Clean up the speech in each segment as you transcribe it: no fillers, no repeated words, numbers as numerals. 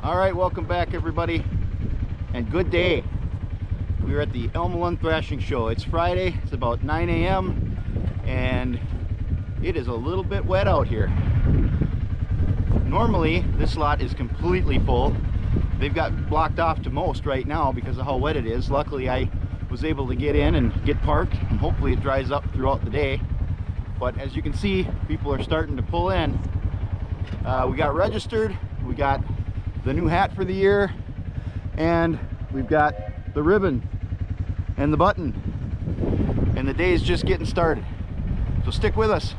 All right, welcome back everybody, and good day. We're at the Almelund Threshing Show. It's Friday, it's about 9 a.m. and it is a little bit wet out here. Normally this lot is completely full. They've got blocked off to most right now because of how wet it is. Luckily I was able to get in and get parked, and hopefully it dries up throughout the day. But as you can see, people are starting to pull in. We got registered, we got the new hat for the year, and we've got the ribbon and the button, and the day is just getting started. So stick with us.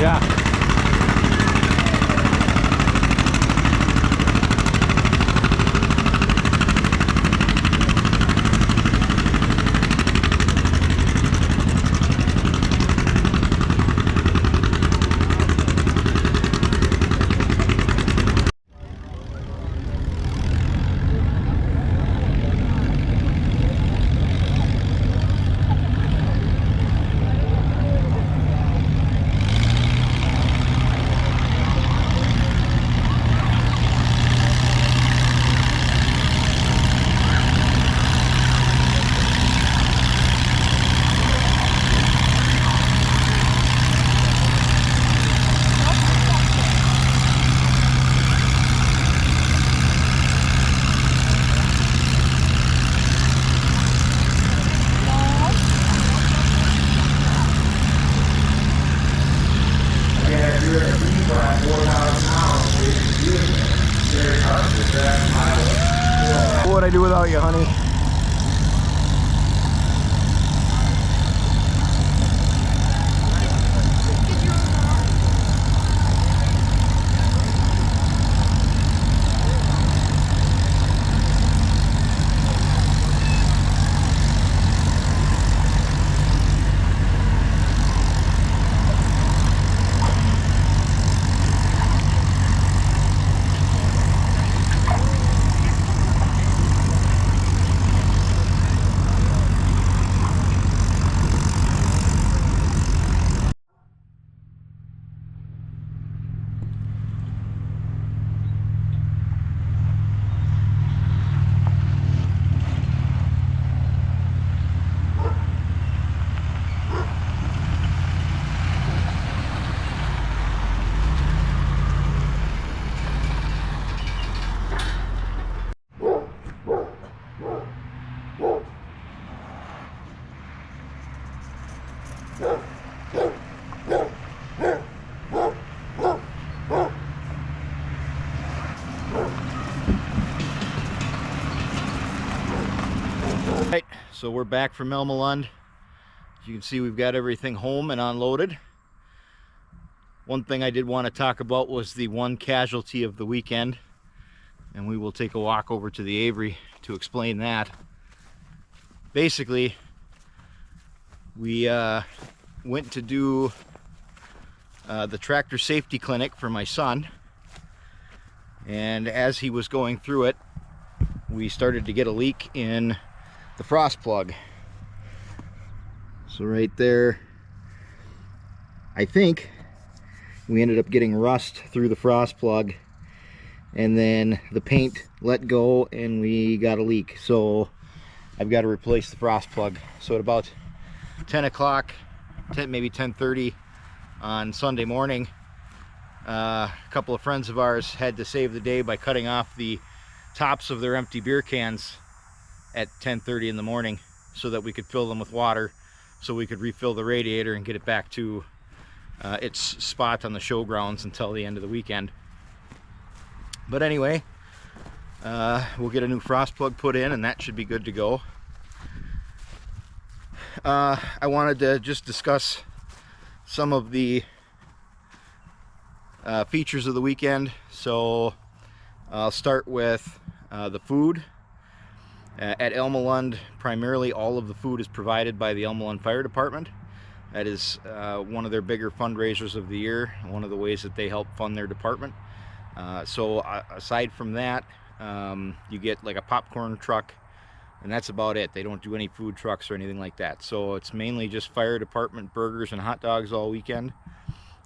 Yeah. What would I do without you, honey? Right, so we're back from Almelund. As you can see, we've got everything home and unloaded. One thing I did want to talk about was the one casualty of the weekend, and we will take a walk over to the Avery to explain that. Basically, we went to do the tractor safety clinic for my son, and as he was going through it, we started to get a leak in the frost plug. So right there, I think we ended up getting rust through the frost plug, and then the paint let go and we got a leak. So I've got to replace the frost plug. So at about 10 o'clock, maybe 10:30 on Sunday morning, a couple of friends of ours had to save the day by cutting off the tops of their empty beer cans at 10:30 in the morning so that we could fill them with water, so we could refill the radiator and get it back to its spot on the showgrounds until the end of the weekend. But anyway, we'll get a new frost plug put in and that should be good to go. I wanted to just discuss some of the features of the weekend. So I'll start with the food. At Almelund, primarily all of the food is provided by the Almelund Fire Department. That is one of their bigger fundraisers of the year, one of the ways that they help fund their department. So aside from that, you get like a popcorn truck, and that's about it. They don't do any food trucks or anything like that. So it's mainly just fire department burgers and hot dogs all weekend.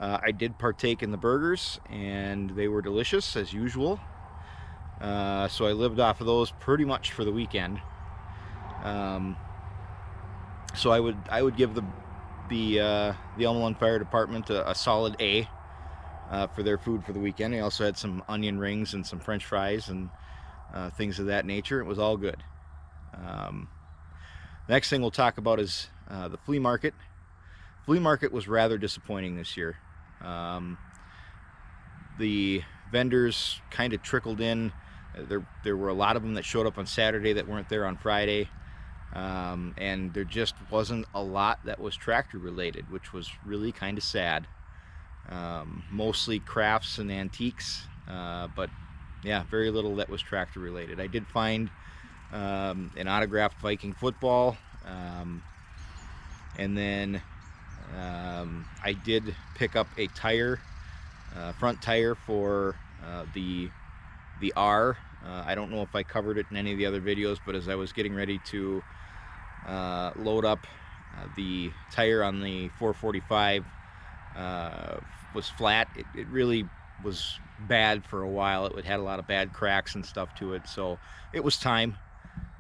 I did partake in the burgers, and they were delicious as usual. So I lived off of those pretty much for the weekend. So I would give the Almelund Fire Department a solid A for their food for the weekend. They also had some onion rings and some French fries and things of that nature. It was all good. Next thing we'll talk about is the flea market. Flea market was rather disappointing this year. The vendors kind of trickled in. There were a lot of them that showed up on Saturday that weren't there on Friday, and there just wasn't a lot that was tractor related, which was really kind of sad. mostly crafts and antiques, but yeah, very little that was tractor related. I did find an autographed Viking football, and then I did pick up a tire, front tire for the R. I don't know if I covered it in any of the other videos, but as I was getting ready to load up the tire on the 445, was flat. It really was bad for a while. It had a lot of bad cracks and stuff to it, so it was time.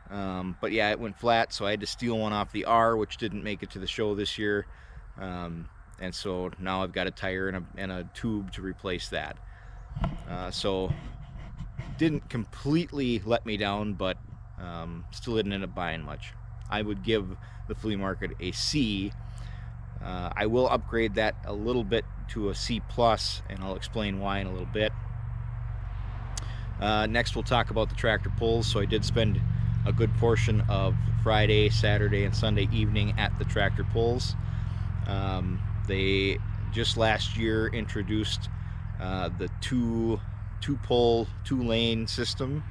But yeah, it went flat, so I had to steal one off the R, which didn't make it to the show this year. And so now I've got a tire and a tube to replace that. So didn't completely let me down, but still didn't end up buying much. I would give the flea market a C. I will upgrade that a little bit to a C+, and I'll explain why in a little bit. Next we'll talk about the tractor pulls. So I did spend a good portion of Friday, Saturday, and Sunday evening at the tractor pulls. They just last year introduced the two pull, 2-lane system,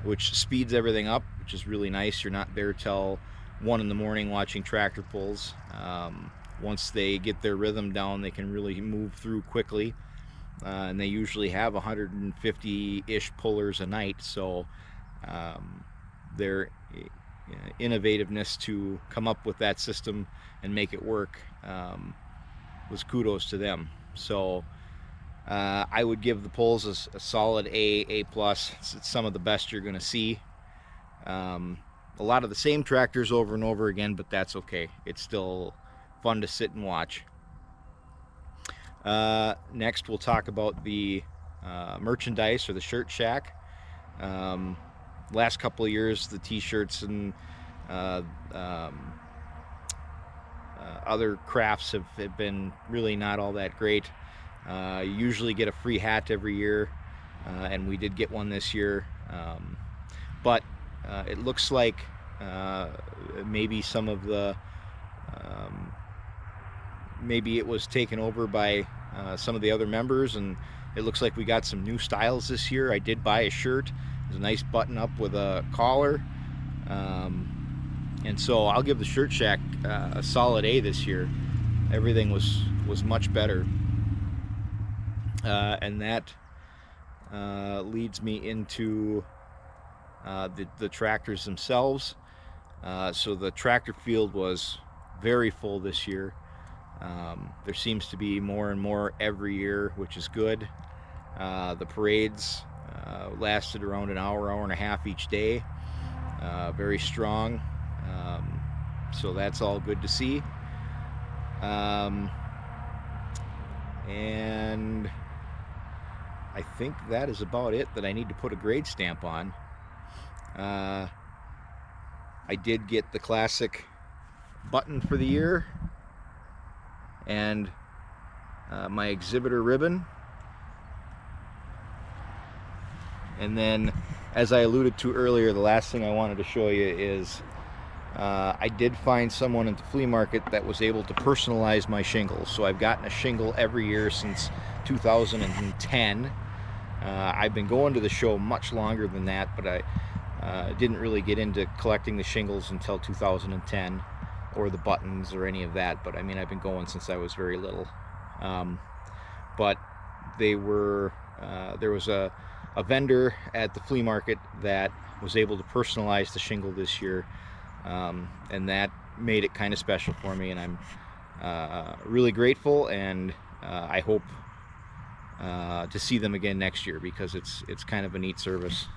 which speeds everything up, which is really nice. You're not there till 1 in the morning watching tractor pulls. Once they get their rhythm down, they can really move through quickly, and they usually have 150-ish pullers a night, so their innovativeness to come up with that system and make it work was kudos to them. So I would give the pulls a solid A+. It's some of the best you're going to see. A lot of the same tractors over and over again, but that's okay. It's still fun to sit and watch. Next we'll talk about the merchandise, or the shirt shack. Last couple of years the t-shirts and other crafts have been really not all that great. You usually get a free hat every year, and we did get one this year, but it looks like maybe some of the maybe it was taken over by some of the other members, and it looks like we got some new styles this year. I did buy a shirt. There's a nice button up with a collar, and so I'll give the shirt shack a solid A this year. Everything was much better, and that leads me into the tractors themselves. So the tractor field was very full this year. There seems to be more and more every year, which is good. The parades lasted around an hour and a half each day. Very strong. So that's all good to see. And I think that is about it that I need to put a grade stamp on. I did get the classic button for the year and my exhibitor ribbon. And then, as I alluded to earlier, the last thing I wanted to show you is I did find someone at the flea market that was able to personalize my shingles. So I've gotten a shingle every year since 2010. I've been going to the show much longer than that, but I didn't really get into collecting the shingles until 2010, or the buttons or any of that. But I mean, I've been going since I was very little. But they were there was a vendor at the flea market that was able to personalize the shingle this year, and that made it kind of special for me, and I'm really grateful, and I hope to see them again next year, because it's kind of a neat service.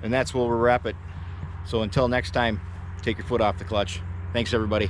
And that's where we'll wrap it. So until next time, take your foot off the clutch. Thanks everybody.